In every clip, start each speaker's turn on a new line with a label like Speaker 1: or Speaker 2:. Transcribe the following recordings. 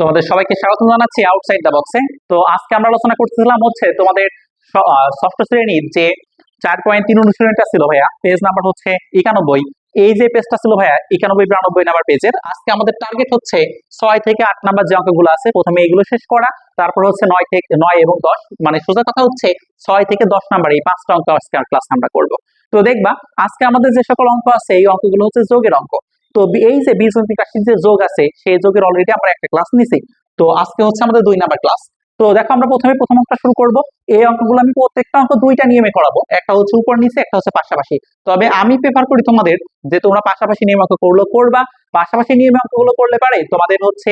Speaker 1: তোমাদের সবাইকে স্বাগত জানাচ্ছি আউটসাইড দ্য বক্সে। তো আজকে আমরা আলোচনা করতেছিলাম হচ্ছে তোমাদের ষষ্ঠ শ্রেণীর যে 4.3 অনুশীলনীটা ছিল ভাইয়া, পেজ নাম্বার হচ্ছে 91। এই যে পেজটা ছিল ভাইয়া 91-92 নাম্বার পেজের। আজকে আমাদের টার্গেট হচ্ছে 6 থেকে 8 নাম্বার যে অঙ্কগুলো আছে প্রথমে এগুলো শেষ করা, তারপর হচ্ছে 9 এবং 10, মানে সোজা কথা হচ্ছে 6 থেকে 10 নাম্বার এই 5টা অঙ্ক আজকে ক্লাস আমরা করব। তো দেখবা আজকে আমাদের যে সকল অঙ্ক আছে এই অঙ্কগুলো হচ্ছে যোগের অঙ্ক। তো এই যে বীজগণিত রাশির যে যোগ আছে সেই যোগের অলরেডি আমরা একটা ক্লাস নিছি। তো আজকে হচ্ছে আমাদের 2 নাম্বার ক্লাস। তো দেখো আমরা প্রথম অঙ্কটা শুরু করব। এই অঙ্কগুলো আমি প্রত্যেকটা অঙ্ক দুইটা নিয়মে করাবো, একটা হচ্ছে উপর নিচে, একটা হচ্ছে পাশাপাশি। তবে আমি প্রেফার করি তোমাদের যে তোমরা পাশাপাশি নিয়ম অঙ্ক করবা। পাশাপাশি নিয়মে অঙ্কগুলো করলে পারে তোমাদের হচ্ছে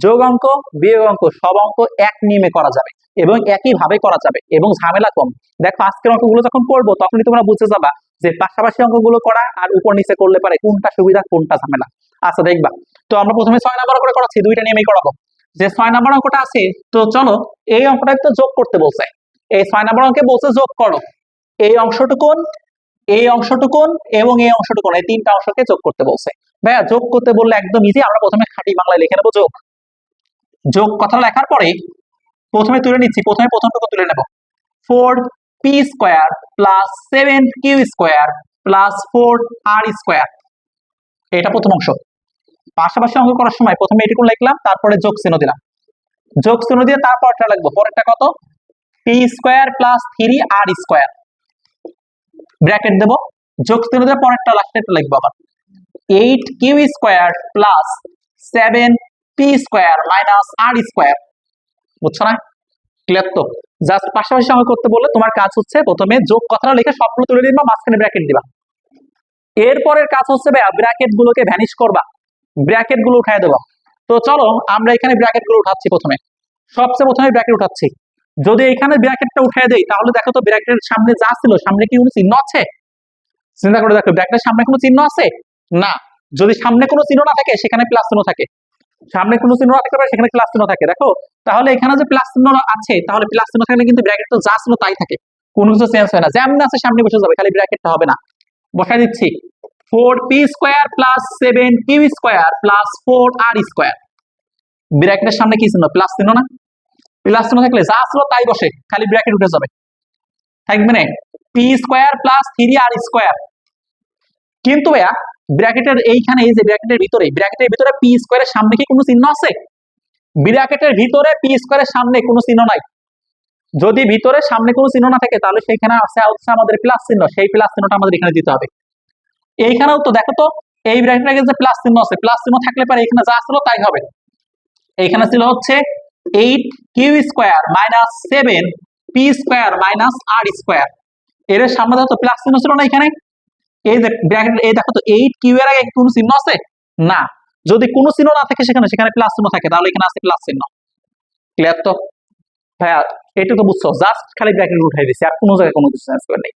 Speaker 1: যোগ অঙ্ক বিয়োগ অঙ্ক সব অঙ্ক এক নিয়মে করা যাবে এবং একই ভাবে করা যাবে এবং ঝামেলা কম। দেখো আজকের অঙ্কগুলো যখন করবো তখনই তোমরা বুঝে যাবা যে পাশাপাশি অঙ্কগুলো করা আর উপর নিচে করলে পারে কোনটা সুবিধা কোনটা ঝামেলা। আচ্ছা দেখবা, তো আমরা প্রথমে 6 নাম্বার করে করাচ্ছি, দুইটা নিয়মেই করাবো। যে 6 নাম্বার অঙ্কটা আছে, তো চলো এই অঙ্কটা তো যোগ করতে বলছে। এই 6 নাম্বার অঙ্কে বলছে যোগ করো এই অংশটুকুন, এই অংশটুকুন এবং এই অংশটুকুন, এই তিনটা অংশকে যোগ করতে বলছে। ভাইয়া যোগ করতে বললে একদম ইজি, আমরা প্রথমে খাঁটি বাংলায় লিখে নেবো যোগ। যোগ কথা লেখার পরে প্রথমে তুলে নিচ্ছি, প্রথমে প্রথমটুকু তুলে নেব। 4p² + 7q² + 4r², এটা প্রথম অংশ। পাশাপাশি অঙ্ক করার সময় প্রথমে এটুকু লিখলাম, তারপরে যোগ চিহ্ন দিলাম। যোগ চিহ্ন দিয়ে তারপরটা লিখবো, পরেরটা কত p² + 3r², ব্র্যাকেট দেব। যোগ চিহ্ন দিয়ে পরেরটা লাস্টেরটা লিখবো আবার 8q² + 7p² - r²। বুঝছো না? ক্লিয়ার? তো জাস্ট পাশাপাশি অঙ্ক করতে বললে তোমার কাজ হচ্ছে প্রথমে যোগ কথাটা লিখে সবগুলো তুলে দিবা, মাঝখানে ব্র্যাকেট দিবা। এরপরের কাজ হচ্ছে ব্র্যাকেট গুলোকে ভ্যানিশ করবা, ব্র্যাকেট গুলো উঠায় দেবো। তো চলো আমরা এখানে ব্র্যাকেট গুলো উঠাচ্ছি। সবচেয়ে প্রথমে ব্র্যাকেট উঠাচ্ছি। যদি এখানে ব্র্যাকেটটা উঠায় দেই তাহলে দেখো তো ব্র্যাকেটের সামনে যা ছিল সামনে কি কোনো চিহ্ন আছে? চিন্তা করে দেখো ব্র্যাকেটের সামনে কোনো চিহ্ন আছে না। যদি সামনে কোনো চিহ্ন না থাকে সেখানে প্লাস চিহ্ন থাকে, সামনে কোনো চিহ্ন না থাকতে পারে সেখানে প্লাস চিহ্ন থাকে। দেখো তাহলে এখানে যে প্লাস চিহ্ন আছে, তাহলে প্লাস চিহ্ন থাকলে কিন্তু ব্র্যাকেট তো যা ছিল তাই থাকে, কোনো কিছু চেঞ্জ হয় না, যেমন আছে সামনে বসে যাবে, খালি ব্র্যাকেটটা হবে না। বসাই দিচ্ছি 4p² + 7q² + 4r²। ব্র্যাকেটের সামনে কি চিহ্ন? প্লাস চিহ্ন না? প্লাস চিহ্ন থাকলে যা ছিল তাই বসে, খালি ব্র্যাকেট উঠে যাবে, থাকবে না p² + 3r²। কিন্তু ভাইয়া ব্র্যাকেটের এইখানে এই যে ব্র্যাকেটের ভিতরে p² এর সামনে কি কোনো চিহ্ন আছে? ব্র্যাকেটের ভিতরে p² এর সামনে কোনো চিহ্ন নাই। যদি ভিতরে সামনে কোনো চিহ্ন না থাকে তাহলে সেখানে আছে আমাদের প্লাস চিহ্ন, সেই প্লাস চিহ্নটা আমাদের এখানে দিতে হবে। এইখানেও তো দেখো তো এই ব্র্যাকেটের আগে যে প্লাস চিহ্ন আছে, প্লাস চিহ্ন থাকলে পারে এখানে যা ছিল তাই হবে। এইখানে ছিল হচ্ছে 8q² - 7p² - r²। এর সামনে তো প্লাস চিহ্ন ছিল না এখানে। এই যে ব্র্যাকেট, এই দেখো তো 8q এর আগে কোনো চিহ্ন আছে না। যদি কোনো চিহ্ন না থাকে সেখানে প্লাস চিহ্ন থাকে, তাহলে এখানে আছে প্লাস চিহ্ন। ক্লিয়ার? তো ভাইয়া এটা তো বুঝছো, জাস্ট খালি ব্র্যাকেট উঠাই দিছি, আর কোনো জায়গায় কোনো কিছু চেঞ্জ করে নেই।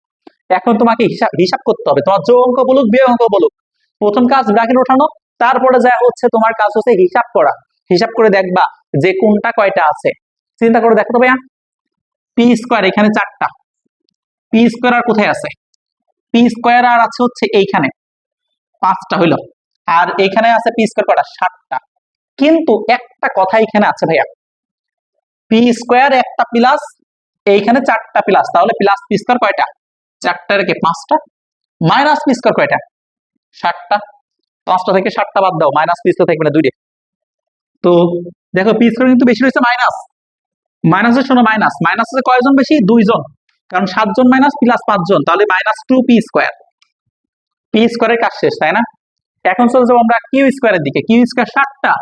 Speaker 1: এখন তোমাকে হিসাব করতে হবে, তোমার যোগ অঙ্ক বলুক বিয়োগ অঙ্ক বলুক, প্রথম কাজ ব্র্যাকেট ওঠানো, তারপরে যা হচ্ছে তোমার কাজ হচ্ছে হিসাব করা। হিসাব করে দেখবা যে কোনটা কয়টা আছে। চিন্তা করে দেখো তো ভাইয়া, p² এখানে 4টা, p² আর কোথায় আছে? p² আর আছে হচ্ছে এইখানে 5টা হইলো, আর এইখানে আছে p² কয়টা? 7টা। কিন্তু একটা কথা এখানে আছে ভাইয়া, p² একটা প্লাস, এইখানে 4টা প্লাস, তাহলে প্লাস p² কয়টা? 4টা রেখে 5টা, মাইনাস p² কয়টা? 7টা। 5টা থেকে 7টা বাদ দাও, মাইনাস p² থাকবে না 2 তো দেখো p² কিন্তু বেশি রয়েছে মাইনাস, মাইনাসের শোনো মাইনাস, মাইনাসে কয়জন বেশি? 2 জন, কারণ 7 জন মাইনাস প্লাস 5 জন, তাহলে -2p²। p² এর কাজ শেষ, তাই না? এখন চলে যাবো আমরা q² এর দিকে। q² 7টা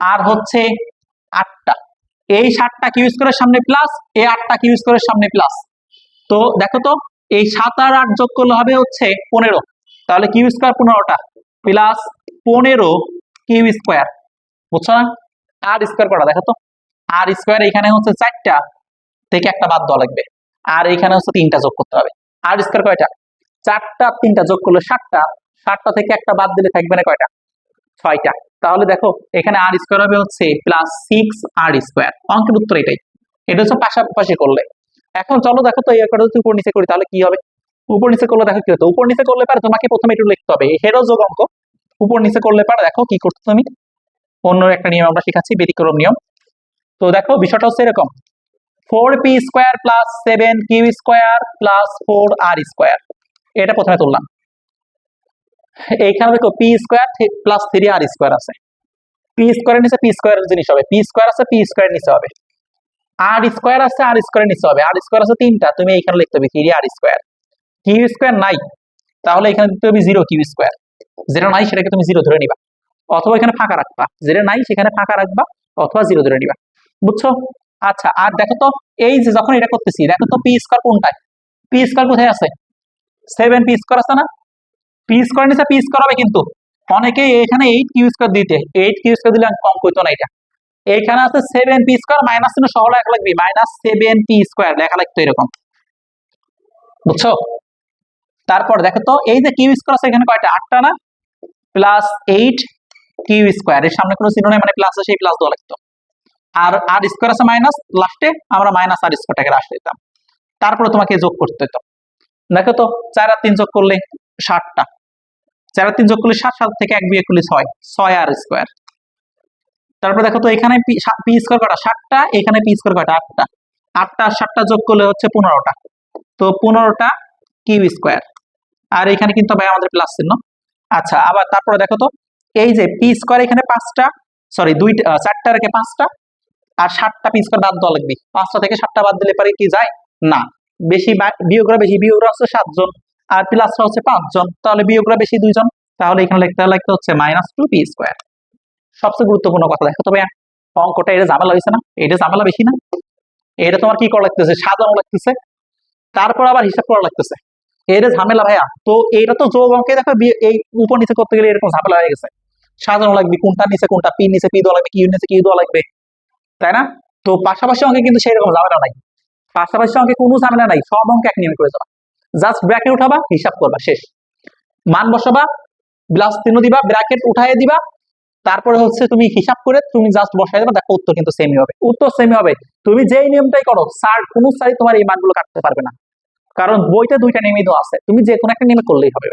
Speaker 1: আর হচ্ছে 8টা, এই 7টা q² এর সামনে প্লাস, এই 8টা q² এর সামনে প্লাস। তো দেখো তো এই 7 আর 8 যোগ করলে হবে হচ্ছে 15, তাহলে q² 15টা প্লাস 15q²। বুঝছো না? r² করা, দেখো তো r² এখানে হচ্ছে 4টা থেকে একটা বাদ দেওয়া লাগবে, আর এখানে হচ্ছে 3টা যোগ করতে হবে। r² কয়টা? 4টা, 3টা যোগ করলে 7টা, 7টা থেকে একটা বাদ দিলে থাকবে না কয়টা? 6টা। তাহলে দেখো এখানে r² হবে হচ্ছে +6r²। অঙ্কের উত্তর এটাই, এটা হচ্ছে পাশাপাশি করলে। এখন চলো দেখো তো এই একটা যদি উপর নিচে করি তাহলে কি হবে? উপর নিচে করলে দেখো কি হতো, উপর নিচে করলে পারে তোমাকে প্রথমে একটু লিখতে হবে হেরো যোগ অঙ্ক। উপর নিচে করলে পারে দেখো কি করতে তুমি, অন্য একটা নিয়ম আমরা শিখাচ্ছি, ব্যতিক্রম নিয়ম। তো দেখো বিষয়টা হচ্ছে এরকম, 4p square plus 7q square plus 4r square, এটা প্রথমে তুললাম। এইখানে দেখো P square plus 3r square আছে, পি স্কোয়ারের নিচে পি স্কোয়ারের জিনিস হবে, পি স্কোয়ার আছে পি স্কোয়ারের নিচে হবে, আর স্কোয়ার আছে আর স্কোয়ারের নিচে হবে, আর স্কোয়ার আছে 3টা, তুমি এইখানে লিখতে হবে 3r স্কোয়ার। কিউ স্কোয়ার নাই, তাহলে এখানে দিতে হবে 0 কিউ স্কোয়ার, যেটা নাই সেটাকে তুমি 0 ধরে নিবা, অথবা এখানে ফাঁকা রাখবা, যেটা নাই সেখানে ফাঁকা রাখবা অথবা 0 ধরে নিবা, বুঝছো? আচ্ছা, আর দেখো তো এই যে যখন এটা করতেছি, দেখো তো পি স্কোয়ার কোনটায়, পি স্কোয়ার কোথায় আছে, 7 পি স্কোয়ার আছে না, পি স্কোয়ার নিচে পি স্কোয়ার হবে, কিন্তু অনেকে এখানে 8 কিউ স্কোয়ার দিতে, 8 কিউ স্কোয়ার দিলে কম করতো না, এটা এখানে আছে 7 পি স্কোয়ার মাইনাস চিহ্ন সহ লেখা লাগবে, মাইনাস 7 পি স্কোয়ার লেখা লাগতো এরকম, বুঝছো? তারপর দেখো তো এই যে কিউ স্কোয়ার আছে এখানে কয়টা, 8টা না, প্লাস 8 কিউ স্কোয়ার, এর সামনে কোনো চিহ্ন নেই মানে প্লাস আছে, এই প্লাস দেওয়া লাগতো, আর আর স্কোয়ার আছে মাইনাস, লাস্টে আমরা মাইনাস আর স্কোয়ারটাকে রাখতে দিতাম, তারপরে তোমাকে যোগ করতে হতো। দেখো তো 4 আর 3 যোগ করলে 60টা, 4 আর 3 যোগ করলে 7, 7 থেকে 1 বিয়োগ করলে 6, 6r স্কোয়ার। তারপর দেখো তো এখানে পি স্কোয়ার কয়টা, 7টা, এখানে পি স্কোয়ার কয়টা, 8টা, 8টা আর 7টা যোগ করলে হচ্ছে 15টা, তো 15টা কিউ স্কোয়ার, আর এখানে কিন্তু ভাই আমাদের প্লাস চিহ্ন। আচ্ছা, আবার তারপরে দেখো তো এই যে পি স্কোয়ার এখানে 5টা, সরি 2টা, 4টা রেখে 5টা, আর 7টা পি স্কোয়ার বাদ দেওয়া লাগবে, 5টা থেকে 7টা বাদ দিলে পারে কি যায় না, বেশি বিয়োগরা বেশি, বিয়োগরা হচ্ছে 7 জন আর প্লাসরা হচ্ছে 5 জন, তাহলে বিয়োগরা বেশি 2 জন, তাহলে এখানে লিখতে হচ্ছে -2p স্কোয়ার। সবচেয়ে গুরুত্বপূর্ণ কথা দেখো তবে অঙ্কটা, এটা ঝামেলা হয়েছে না, এটা ঝামেলা বেশি না, এটা তোমার কি করা লাগতেছে, সাজানো লাগতেছে, তারপর আবার হিসাব করা লাগতেছে, এটা ঝামেলা ভাইয়া। তো এটা তো যোগ অঙ্কে দেখো এই উপর নিচে করতে গেলে এরকম ঝামেলা হয়ে গেছে, সাজানো লাগবে, কোনটা নিচে কোনটা, পি নিচে পি দেওয়া লাগবে, কিউ নিচে কিউ দেওয়া লাগবে, তাই না? তো পাশাপাশি অঙ্কে কিন্তু সেই রকম ঝামেলা নাই, পাশাপাশি অঙ্কে কোনো ঝামেলা নাই, সব অঙ্ক এক নিয়মে করে যাবা, জাস্ট ব্র্যাকেট উঠাবা, হিসাব করবা, শেষ, মান বসাবা, প্লাস চিহ্ন দিবা, ব্র্যাকেট উঠায় দিবা, তারপরে হচ্ছে তুমি হিসাব করে তুমি জাস্ট বসাই দেবা, দেখো উত্তর কিন্তু সেমই হবে, উত্তর সেমই হবে, তুমি যেই নিয়মটাই করো স্যার কোনো স্যারই তোমার এই মানগুলো কাটতে পারবে না, কারণ বইতে 2টা নিয়মই দেওয়া আছে, তুমি যে কোনো একটা নিয়মে করলেই হবে।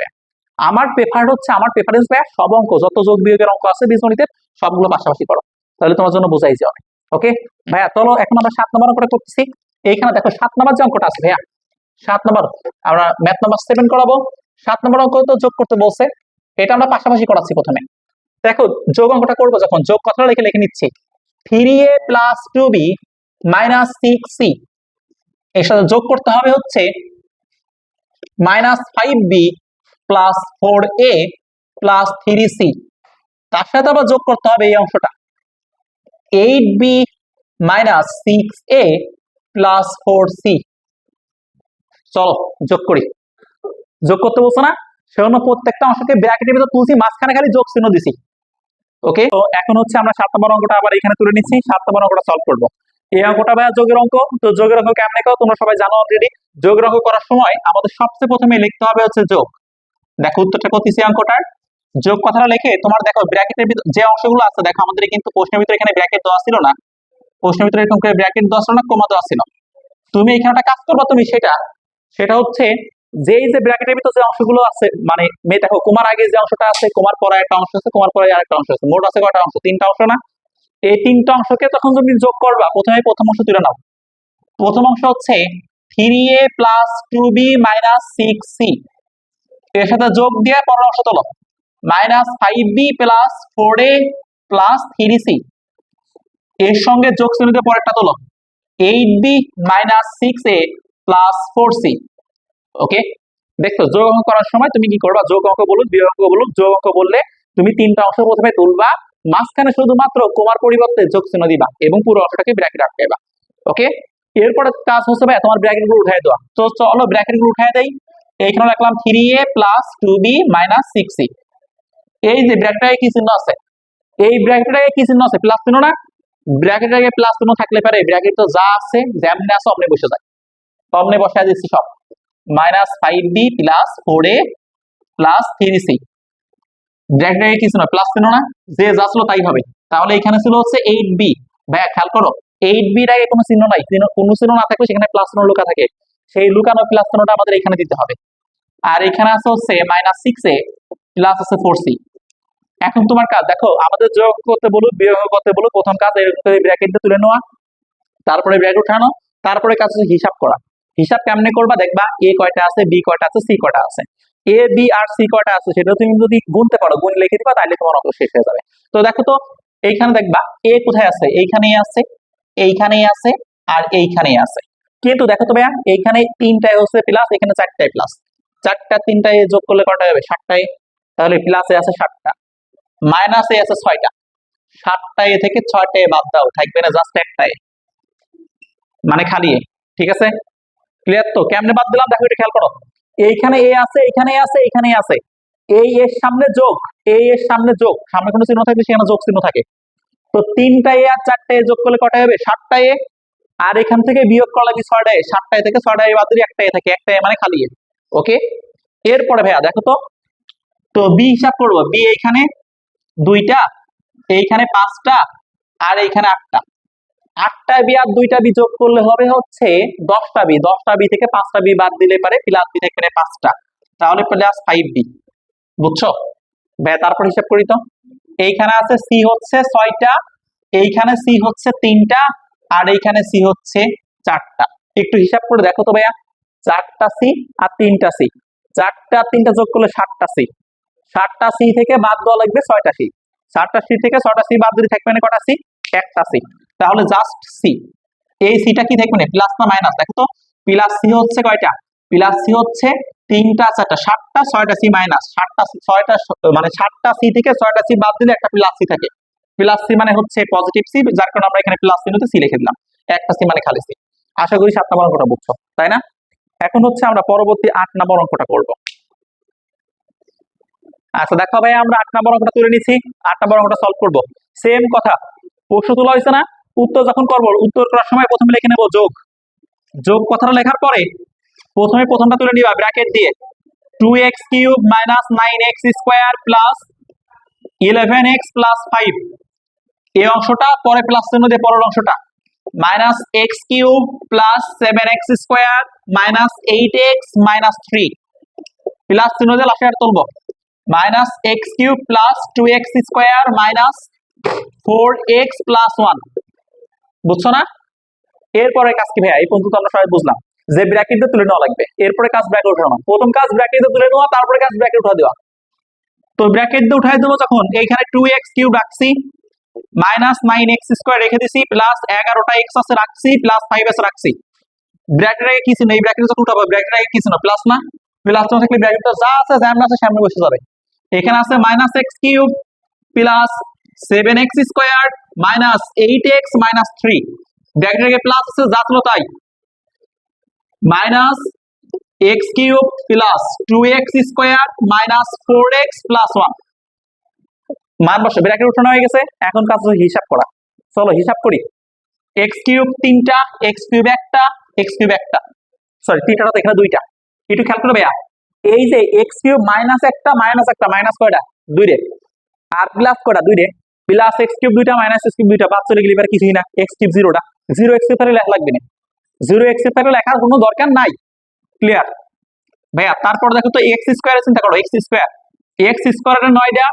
Speaker 1: আমার প্রেফার হচ্ছে, আমার প্রেফারেন্স ভাইয়া সব অঙ্ক, যত যোগ বিয়োগের অঙ্ক আছে বীজগণিতের সবগুলো পাশাপাশি করো, তাহলে তোমার জন্য বোঝাই যাবে। ওকে ভাইয়া, চলো এখন আমরা 7 নম্বর অঙ্কটা করতেছি। এইখানে দেখো 7 নম্বর যে অঙ্কটা আছে ভাইয়া, 7 নম্বর আমরা ম্যাথ নাম্বার 7 করাবো, 7 নম্বর অঙ্ক তো যোগ করতে বলছে, এটা আমরা পাশাপাশি করাচ্ছি প্রথমে। দেখো যোগ অঙ্কটা করবো যখন, যোগ কথাটা লিখে নিচ্ছি, 3a plus 2b minus 6c, এর সাথে যোগ করতে হবে হচ্ছে -5b plus 4a plus 3c, তার সাথে আবার যোগ করতে হবে এই অংশটা 8b minus 6a plus 4c। চলো যোগ করি, যোগ করতে বলছো না, সেজন্য প্রত্যেকটা অংশকে ব্র্যাকেটের ভিতর তুলছি, মাঝখানে খালি যোগ চিহ্ন দিছি। ওকে, তো এখন হচ্ছে আমরা 7 নম্বর অঙ্কটা আবার এখানে তুলে নিচ্ছি, 7 নম্বর অঙ্কটা সলভ করবো। এই অঙ্কটা ভাইয়া যোগের অঙ্ক, তো যোগের অঙ্ক কেমনে করো তোমরা সবাই জানো অলরেডি। যোগের অঙ্ক করার সময় আমাদের সবচেয়ে প্রথমে লিখতে হবে হচ্ছে যোগ। দেখো উত্তরটা করতেছি অঙ্কটার, যোগ কথাটা লিখে তোমার দেখো ব্র্যাকেটের ভিতর যে অংশগুলো আছে, দেখো আমাদের কিন্তু প্রশ্নের ভিতরে এখানে ব্র্যাকেট দেওয়া ছিল না, প্রশ্নের ভিতরে এরকম করে ব্র্যাকেট দেওয়া ছিল না, কমা দেওয়া ছিল। তুমি এখানে একটা কাজ করবা, তুমি সেটা হচ্ছে যেই যে ব্র্যাকেটের ভিতর যে অংশগুলো আছে, মানে দেখো কোমার আগে যে অংশটা আছে, কোমার পরে একটা অংশ আছে, কোমার পরে আরেকটা অংশ আছে, মোট আছে কয়টা অংশ, 3টা অংশ না। এই 3টা অংশকে তখন তুমি যোগ করবা, প্রথমে প্রথম অংশ তুলে নাও। প্রথম অংশ হচ্ছে 3a plus 2b minus 6c, এর সাথে যোগ দিয়ে পরের অংশ তোলো, -5b plus 4a plus 3c, এর সঙ্গে যোগ চিহ্ন দিয়ে পরেরটা তোলো, 8b minus 6a plus 4c। ওকে, দেখো যোগ অঙ্ক করার সময় তুমি কি করবা, যোগ অঙ্ক বলুক বিয়োগ অঙ্ক বলুক, যোগ অঙ্ক বললে তুমি 3টা অংশ প্রথমে তুলবা, মাঝখানে শুধুমাত্র কোমার পরিবর্তে যোগ চিহ্ন দিবা এবং পুরো অংশটাকে ব্র্যাকেট আটকাইবা। ওকে, এরপরে কাজ হচ্ছে ভাই তোমার ব্র্যাকেট গুলো উঠাই দেওয়া, তো চলো ব্র্যাকেট গুলো উঠাই দেই। এইখানে লিখলাম 3a plus 2b minus 6c, এই যে ব্র্যাকেটে কি চিহ্ন আছে, এই ব্র্যাকেটে কি চিহ্ন আছে, প্লাস চিহ্ন না, ব্র্যাকেটের আগে প্লাস চিহ্ন থাকলে পারে ব্র্যাকেট তো যা আছে যেমনি আছে অমনি বসে যায়, অমনি বসায় দিচ্ছি সব, -5b plus 4a plus 3c, ব্র্যাকেটের আগে কি চিহ্ন, প্লাস চিহ্ন না, যে যা ছিল তাই হবে। তাহলে এখানে ছিল হচ্ছে 8b, ভাইয়া খেয়াল করো 8b এর আগে কোনো চিহ্ন নাই, কোনো চিহ্ন না থাকলে সেখানে প্লাস চিহ্ন লুকা থাকে, সেই লুকানো প্লাস চিহ্নটা আমাদের এখানে দিতে হবে। আর এখানে আছে হচ্ছে -6a প্লাস আছে 4c, এখন তোমার কাজ দেখো, আমাদের যোগ করতে বলুক বিয়োগ করতে বলুক, প্রথম কাজ ব্র্যাকেটটা তুলে নেওয়া, তারপরে ব্র্যাকেট উঠানো, তারপরে কাজ হচ্ছে হিসাব করা। হিসাব কেমনে করবা দেখবা, এ কয়টা আছে, বি কয়টা আছে, সি কয়টা আছে। এ বি আর সি কয়টা আছে সেটা তুমি যদি গুনতে পারো, গুণ লিখে দিবা, তাহলে তোমার অঙ্ক শেষ হয়ে যাবে। তো দেখো তো, এইখানে দেখবা এ কোথায় আছে, এইখানেই আছে, এইখানেই আছে, আর এইখানেই আছে। কিন্তু দেখো তো ভাইয়া, এইখানে তিনটায় হচ্ছে প্লাস, এখানে চারটায় প্লাস। চারটা তিনটায় যোগ করলে কয়টা হবে, 7টায়। তাহলে প্লাসে আছে 7টা, মাইনাসে আছে 6টা। 7টায় থেকে 6টায় বাদ দাও, থাকবে না জাস্ট একটায়, মানে খালি। ঠিক আছে, ক্লিয়ার তো? কেমনে বাদ দিলাম দেখো, এটা খেয়াল করো। এইখানে এ আছে, এইখানে আছে, এইখানে আছে। এই এর সামনে যোগ, এই এর সামনে যোগ, সামনে কোনো চিহ্ন থাকলে সেখানে যোগ চিহ্ন থাকে। তো 3টা এ আর 4টা এ যোগ করলে কটা হবে, 7টা এ। আর এখান থেকে বিয়োগ করলে কি 6টা এ, 7টা থেকে 6টা এ বাদ দিলে একটা এ থাকে, একটা এ মানে খালি এ। ওকে, এরপরে ভাইয়া দেখো তো, তো বি হিসাব করবো। বি এইখানে 2টা, এইখানে 5টা, আর এইখানে 8টা। 8টা বি আর 2টা বি যোগ করলে হবে হচ্ছে 10টা বি। 10টা বি থেকে 5টা বি বাদ দিলে পারে প্লাস বি থেকে 5টা, তাহলে প্লাস 5 বি। বুঝছো ভাই? তারপর হিসাব করি তো, এইখানে আছে সি হচ্ছে 6টা, এইখানে সি হচ্ছে 3টা, আর এইখানে সি হচ্ছে 4টা। একটু হিসাব করে দেখো তো ভাইয়া, 4টা সি আর 3টা সি, 4টা আর 3টা যোগ করলে 7টা সি। 7টা সি থেকে বাদ দেওয়া লাগবে 6টা সি। 7টা সি থেকে 6টা সি বাদ দিলে থাকবে না কটা সি, একটা সি। তাহলে জাস্ট সি। এই সিটা কি থাকবে না, প্লাস না মাইনাস? দেখো তো, প্লাস সি হচ্ছে কয়টা, প্লাস সি হচ্ছে 3টা 4টা, 7টা, 6টা সি মাইনাস 7টা 6টা, মানে 7টা সি থেকে 6টা সি বাদ দিলে একটা প্লাস সি থাকে। প্লাস সি মানে হচ্ছে পজিটিভ সি, যার কারণে আমরা এখানে প্লাস চিহ্নতে সি লিখে দিলাম। একটা সি মানে খালি সি। আশা করি 7 নম্বর অঙ্কটা বুঝছো, তাই না? এখন হচ্ছে আমরা পরবর্তী 8 নম্বর অঙ্কটা করব। আচ্ছা দেখো ভাই, আমরা 8 নম্বর অঙ্কটা তুলে নিছি, 8 নম্বর অঙ্কটা সলভ করব। সেম কথা, প্রশ্ন তোলা হয়েছে না? উত্তর যখন করবো, উত্তর করার সময় প্রথমে লিখে নেবো যোগ। যোগ কথাটা লেখার পরে প্রথমে প্রথমটা তুলে নিবা ব্র্যাকেট দিয়ে, 2x³ minus 9x square plus 11x plus 5। এই অংশটা পরে প্লাস চিহ্ন দিয়ে পরের অংশটা, minus x³ plus 7x square minus 8x minus 3, plus চিহ্ন দিয়ে লাস্টে আর তুলবো, minus x³ plus 2x square minus 4x plus 1। বুঝছো না? এরপরে কাজ কি ভাইয়া? এই পর্যন্ত আমরা সবাই বুঝলাম যে ব্র্যাকেট দিয়ে তুলে নেওয়া লাগবে। এরপরে কাজ ব্র্যাকেট উঠানো। প্রথম কাজ ব্র্যাকেট দিয়ে তুলে নেওয়া, তারপরে কাজ ব্র্যাকেট উঠা দেওয়া। তো ব্র্যাকেট দিয়ে উঠাই দেবো যখন, এইখানে 2x³ রাখছি, মাইনাস 9x স্কোয়ার রেখে দিছি, প্লাস 11টা x আছে রাখছি, প্লাস 5 রাখছি। ব্র্যাকেট আগে কি ছিল, এই ব্র্যাকেট যখন উঠাবো ব্র্যাকেট আগে কি ছিল, প্লাস না? প্লাস না থাকলে ব্র্যাকেটটা যা আছে সামনে আছে সামনে বসে যাবে। এখানে আছে minus x³ plus 7x square minus 8x minus 3, bracket আগে প্লাস আছে যা ছিল তাই, minus x³ plus 2x square minus 4x plus 1। মান বসে, ব্র্যাকেট উঠানো হয়ে গেছে। এখন কাজ হচ্ছে হিসাব করা। চলো হিসাব করি। x³ 3টা, x³ একটা, x³ একটা, সরি 3টা তো এখানে 2টা। একটু খেয়াল করে ভাইয়া, এই যে x³ মাইনাস একটা মাইনাস একটা, মাইনাস কয়টা, 2 রে, আর প্লাস কয়টা, 2 রে, প্লাস x³ 2টা মাইনাস x³ 2টা, বাদ চলে গেলে এবার কিছুই না, x³ 0টা, 0x³ তাহলে লেখা লাগবে না, 0x³ তাহলে লেখার কোনো দরকার নাই। ক্লিয়ার ভাইয়া? তারপর দেখো তো x স্কোয়ার চিন্তা করো, x স্কোয়ার, x স্কোয়ারের 9টা,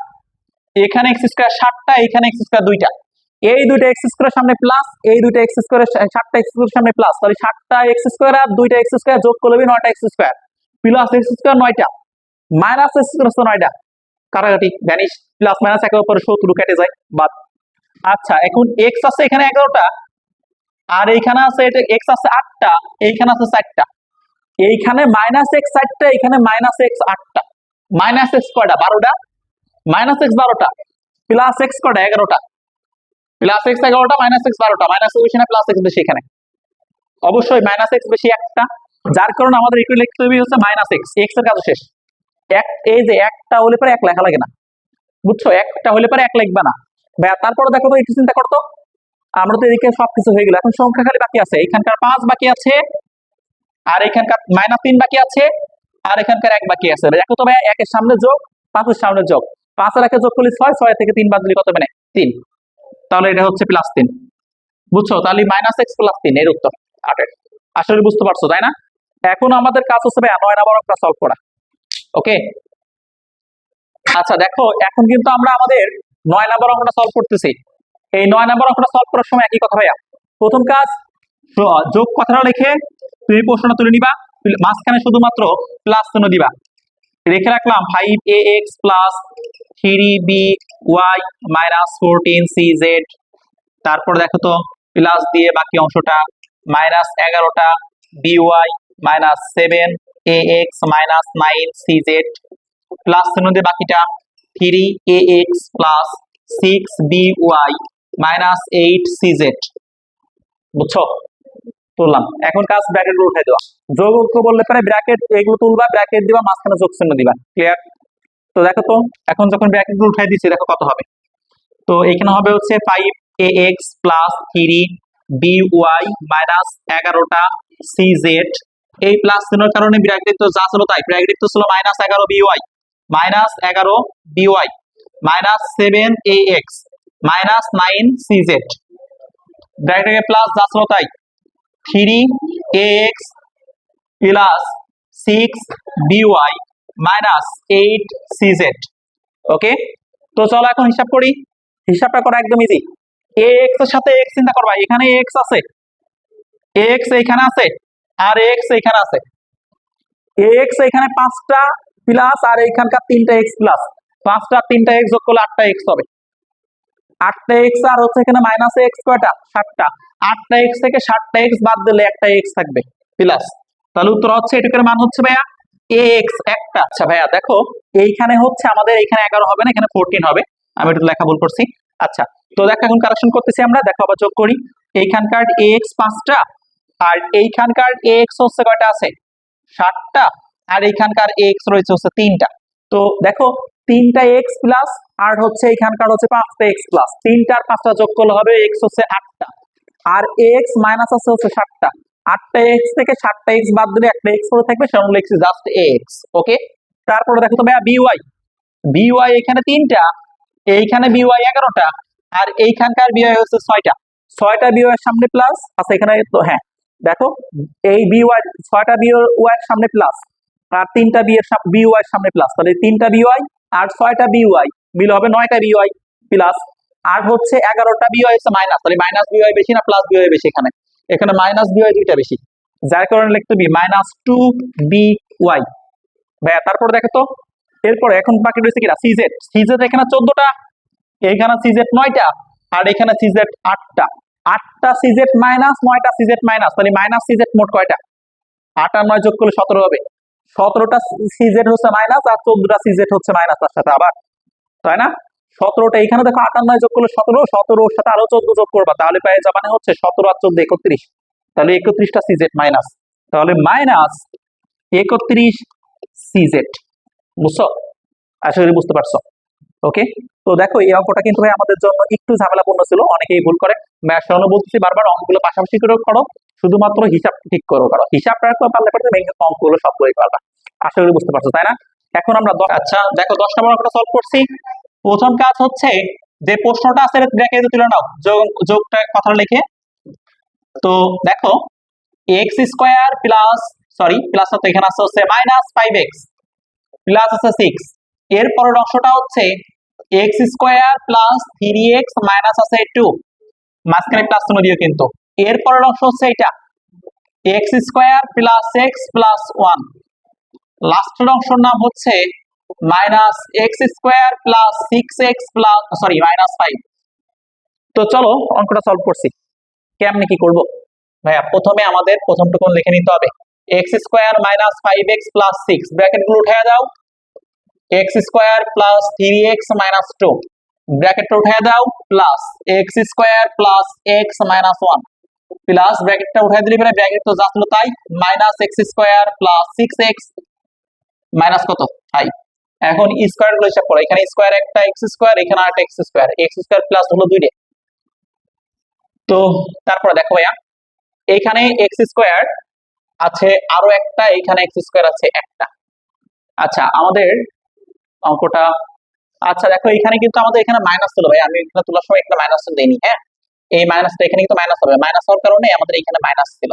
Speaker 1: এখানে x স্কোয়ার 7টা, এখানে x স্কোয়ার 2টা, এই দুইটা x স্কোয়ারের সামনে প্লাস, এই দুইটা x স্কোয়ারের 7টা x স্কোয়ারের সামনে প্লাস, তাহলে 7টা x স্কোয়ার আর 2টা x স্কোয়ার যোগ করলে 9টা x square, plus x square 9টা, মাইনাস x স্কোয়ার 9টা, কাটাকাটি ভ্যানিশ, প্লাস মাইনাস একের উপরে শত্রু কেটে যায়, বাদ। আচ্ছা এখন x আছে এখানে 11টা, আর এইখানে আছে এটা x আছে 8টা, এইখানে আছে 4টা, এইখানে মাইনাস x 4টা, এখানে মাইনাস x 8টা, মাইনাস x কয়টা, 12টা, মাইনাস x 12টা, প্লাস x কয়টা, 11টা, প্লাস x 11টা, মাইনাস x 12টা, মাইনাস বেশি না প্লাস x বেশি, এখানে অবশ্যই মাইনাস x বেশি একটা, যার কারণে আমাদের একটু লিখতে হবে হচ্ছে মাইনাস x, x এর কাজ শেষ। এই যে একটা হলে পরে 1 লেখা লাগে না, বুঝছো? একটা হলে পরে 1 লিখবা না। তারপরে দেখো তো একটু চিন্তা করতো, আমরা তো এদিকে সবকিছু হয়ে গেল, এখন সংখ্যা খালি বাকি আছে, এখানকার 5 বাকি আছে, আর এখানকার -3 বাকি আছে, আর এখানকার 1 বাকি আছে। দেখো তো ভাই, 1 এর সামনে যোগ, 5 এর সামনে যোগ, 5 আর 1 যোগ করলে 6, 6 থেকে 3 বাদ দিলে কত মানে 3, তাহলে এটা হচ্ছে +3। বুঝছো? তাহলে -x +3 এর উত্তর 8 এর। আসলে বুঝতে পারছো তাই না? এখন আমাদের কাজ হচ্ছে ভাই 9 নম্বর অঙ্কটা সলভ করা। ওকে, আচ্ছা দেখো, এখন কিন্তু আমরা আমাদের 9 নম্বর অঙ্কটা সলভ করতেছি। এই 9 নম্বর অঙ্কটা সলভ করার সময় একই কথা ভাইয়া। প্রথম কাজ, যোগ কথাটা লিখে তুমি প্রশ্নটা তুলে নিবা, মাঝখানে শুধুমাত্র প্লাস চিহ্ন দিবা। রেখে রাখলাম 5ax plus 3by minus 14cz। তারপর দেখো তো প্লাস দিয়ে বাকি অংশটা মাইনাস 11টা by minus 7ax minus 9cz plus চিহ্ন দিয়ে বাকিটা 3ax plus 6by minus 8cz। বুঝছো? তুললাম। এখন কাজ ব্র্যাকেট গুলো উঠাই দেওয়া। যোগ অঙ্ক বললে পরে ব্র্যাকেট এগুলো তুলবা, ব্র্যাকেট দিবা, মাঝখানে যোগ চিহ্ন দিবা। ক্লিয়ার? তো দেখো তো এখন যখন ব্র্যাকেট গুলো উঠাই দিচ্ছি দেখো কত হবে। তো এখানে হবে হচ্ছে 5ax প্লাস 3by মাইনাস 11টা cz। এই প্লাস চিহ্নের কারণে ব্র্যাকেট তো যা ছিল তাই, ব্র্যাকেট তো ছিল minus 11by minus 7ax minus 9cz। ব্র্যাকেটে প্লাস যা ছিল তাই, 3ax plus 6by minus 8cz। ওকে, তো চলো এখন হিসাব করি। হিসাবটা করা একদম ইজি। ax এর সাথে x চিন্তা করবা, এখানে x আছে, x এখানে আছে, আর x এখানে আছে। x এখানে 5টা প্লাস আর এখানকার 3টা x প্লাস, 5টা 3টা x যোগ করলে 8টা x হবে। 8টা x আর হচ্ছে এখানে মাইনাস x কয়টা? 7টা। 8টা x থেকে 7টা x বাদ দিলে একটা x থাকবে প্লাস। তাহলে উত্তর হচ্ছে এটুকুর মান হচ্ছে ভাইয়া ax একটা। আচ্ছা ভাইয়া দেখো, এইখানে হচ্ছে আমাদের এখানে 11 হবে না, এখানে 14 হবে। আমি একটু লেখা ভুল করছি। আচ্ছা, তো দেখো এখন কারেকশন করতেছি আমরা। দেখো আবার যোগ করি। এইখানকার ax 5টা আর এইখানকার ax হচ্ছে কয়টা আছে? 7টা। আর এইখানকার ax রয়েছে হচ্ছে 3টা। তো দেখো 3টা x প্লাস আর হচ্ছে এখানকার হচ্ছে 5টা x প্লাস, 3টা আর 5টা যোগ করলে হবে x হচ্ছে 8টা। আর x মাইনাস আছে হচ্ছে 7টা। 8টা x থেকে 7টা x বাদ দিলে একটা x পড়ে থাকবে, সেটা লিখছি জাস্ট ax। ওকে, তারপরে দেখো তো ভাইয়া by এখানে 3টা, এইখানে by 11টা, আর এইখানকার by হচ্ছে 6টা। 6টা by এর সামনে প্লাস আচ্ছা এখানে তো হ্যাঁ দেখো, এই by 6টা by এর সামনে প্লাস আর 3টা by এর সামনে প্লাস, তাহলে 3টা by আর 6টা by মিলে হবে 9টা by প্লাস আর হচ্ছে 11টা by হচ্ছে মাইনাস, তাহলে মাইনাস by বেশি না প্লাস by বেশি? এখানে এখানে মাইনাস by দুইটা বেশি, যার কারণে লিখতে হবে মাইনাস 2by। ভাইয়া তারপর দেখো তো, এরপরে এখন বাকি রয়েছে কিনা সিজেড এখানে 14টা, এখানে সিজেড 9টা, আর এখানে সিজেড 8টা। 8টা সিজেড মাইনাস 9টা সিজেড মাইনাস, তাহলে মাইনাস সিজেড মোট কয়টা? 8 আর 9 যোগ করলে 17 হবে। 17টা সিজেড হচ্ছে মাইনাস আর 14টা সিজেড হচ্ছে মাইনাস তার সাথে আবার, তাই না? 17টা এখানে দেখো 8 আর 9 যোগ করলে 17, 17 সাথে আরো 14 যোগ করবা, তাহলে পেয়ে যাবে হচ্ছে 17 আর 14 31, তাহলে 31টা সিজেড মাইনাস, তাহলে মাইনাস 31 সিজেড। বুঝছো? আশা করি বুঝতে পারছো। ওকে, তো দেখো এই অঙ্কটা কিন্তু ভাই আমাদের জন্য একটু ঝামেলাপূর্ণ ছিল, অনেকেই ভুল করে। ম্যাথ বলতেছি বারবার, অঙ্কগুলো পাশাপাশি করে করো, শুধুমাত্র হিসাব ঠিক করো। হিসাব রাখতে পারলে পরে অঙ্কগুলো সবগুলোই পারবা। আশা করি বুঝতে পারছো, তাই না? এখন আমরা আচ্ছা দেখো 10 নম্বর অঙ্কটা সলভ করছি। প্রথম কাজ হচ্ছে যে প্রশ্নটা আছে ব্র্যাকেটে তুলে নাও, যোগটা কথা লিখে। তো দেখো এক্স স্কোয়ার প্লাস প্লাস তো এখানে আছে হচ্ছে মাইনাস 5x প্লাস আছে 6, এর পরের অংশটা হচ্ছে x square plus 3x minus আছে 2, মাঝখানে প্লাস চিহ্ন দিও কিন্তু। এর পরের অংশ হচ্ছে এটা x square plus x plus 1, লাস্টের অংশের নাম হচ্ছে minus x square plus 6x plus minus 5। তো চলো অঙ্কটা সলভ করছি। কেমনে কি করব ভাইয়া? প্রথমে আমাদের প্রথমটুকু লিখে নিতে হবে, x square minus 5x plus 6, bracket গুলো উঠে দাও, x square plus 3x minus 2, ব্র্যাকেটটা উঠে দাও, plus x square plus x minus 1 plus ব্র্যাকেটটা উঠে দিলে পরে ব্র্যাকেট তো যা ছিল তাই, minus x square plus 6x minus কত 5। এখন স্কোয়ার গুলো হিসাব করো, এখানে স্কোয়ার একটা এক্স স্কোয়ার, এখানে আরেকটা এক্স স্কোয়ার প্লাস হলো 2। তো তারপরে দেখো ভাইয়া এইখানে এক্স স্কোয়ার আছে আরো একটা, এইখানে এক্স স্কোয়ার আছে একটা। আচ্ছা আমাদের অঙ্কটা, আচ্ছা দেখো এখানে কিন্তু আমাদের এখানে মাইনাস ছিল ভাই, আমি এখানে তোলার সময় একটা মাইনাস দেইনি। হ্যাঁ, এই মাইনাসটা এখানে কিন্তু মাইনাস হবে, মাইনাস হওয়ার কারণে আমাদের এখানে মাইনাস ছিল।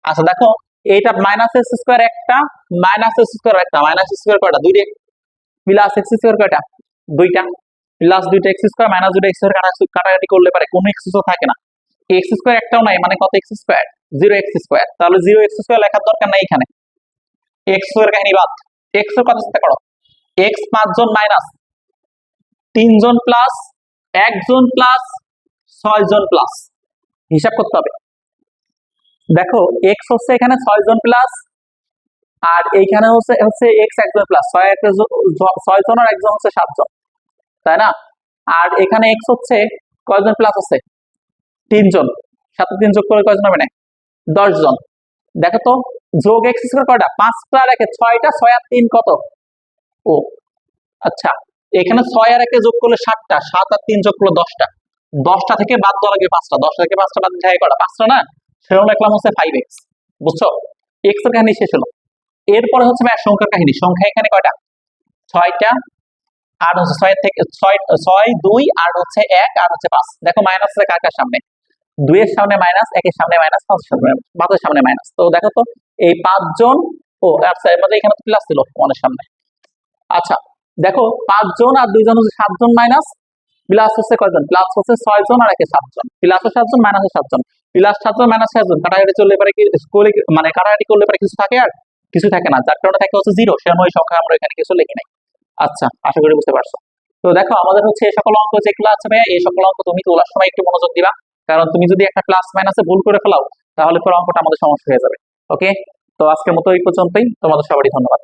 Speaker 1: আচ্ছা দেখো এইটা মাইনাস এক্স স্কোয়ার একটা, মাইনাস এক্স স্কোয়ার একটা, মাইনাস স্কোয়ার কয়টা? 2 প্লাস এক্স স্কোয়ার কয়টা? দুইটা। প্লাস দুইটা এক্স স্কোয়ার মাইনাস দুইটা এক্স স্কোয়ার কাটাকাটি করলে পারে কোনো এক্স তো থাকে না, এক্স স্কোয়ার একটাও নাই, মানে কত x square? Zero x square. তাহলে জিরো এক্স স্কোয়ার লেখার দরকার নাই এখানে, এক্স স্কোয়ার কাহিনী বাদ। এক্স এর কথা চিন্তা করো, এক্স 5 জন মাইনাস 3 জন প্লাস 1 জন প্লাস 6 জন প্লাস, হিসাব করতে হবে। দেখো এক্স হচ্ছে এখানে 6 জন প্লাস, আর এইখানে হচ্ছে হচ্ছে এক্স 1 জন প্লাস, 6 জন আর 1 জন হচ্ছে 7 জন, তাই না? আর এখানে এক্স হচ্ছে কয়জন প্লাস আছে? 3 জন, সাথে 3 যোগ করে কয়জন হবে না? 10 জন। দেখো তো যোগ এক্স স্কয়ার কয়টা? 5টা আর 1 6টা, 6 আর 3 কত? ও আচ্ছা, এখানে 6 আর 1 যোগ করলে 7টা, 7 আর 3 যোগ করলে 10টা, 10টা থেকে বাদ দেওয়া লাগবে 5টা, 10টা থেকে 5টা বাদ দিতে হয় কয়টা? 5টা না, সেরকম লিখলাম হচ্ছে 5x। বুঝছো? এক্স এর কাহিনী শেষ হলো। এরপরে হচ্ছে ম্যাথ সংখ্যার কাহিনী। সংখ্যা এখানে কয়টা? 6টা, আর হচ্ছে 6 থেকে 6 2 আর হচ্ছে 1 আর হচ্ছে 5। দেখো মাইনাস আছে কার কার সামনে? 2 এর সামনে মাইনাস, 1 এর সামনে মাইনাস, 5 এর সামনে মাইনাস। তো দেখো তো এই 5 জন, ও আচ্ছা এর মধ্যে এখানে তো প্লাস ছিল 1 এর সামনে। আচ্ছা দেখো 5 জন আর 2 জন হচ্ছে 7 জন মাইনাস, প্লাস হচ্ছে কয়জন? প্লাস হচ্ছে 6 জন আর 1 এ 7 জন, প্লাস 7 জন মাইনাস 7 জন, প্লাস 7 জন মাইনাস 7 জন, কাটাকাটি চললে পারে কি স্কুলে মানে কাটাকাটি করলে পারে কিছু থাকে? আর কিছু থাকে না, যার কারণে থাকে হচ্ছে 0, সেরকম ওই সংখ্যা আমরা এখানে কিছু লিখি নাই। আচ্ছা আশা করি বুঝতে পারছো। তো দেখো আমাদের হচ্ছে এই সকল অঙ্ক যেগুলো আছে ভাইয়া, এই সকল অঙ্ক তুমি তোলার সময় একটু মনোযোগ দিবা, কারণ তুমি যদি একটা প্লাস মাইনাসে ভুল করে ফেলাও তাহলে পরে অঙ্কটা আমাদের সমস্যা হয়ে যাবে। ওকে, তো আজকের মতো এই পর্যন্তই, তোমাদের সবারই ধন্যবাদ।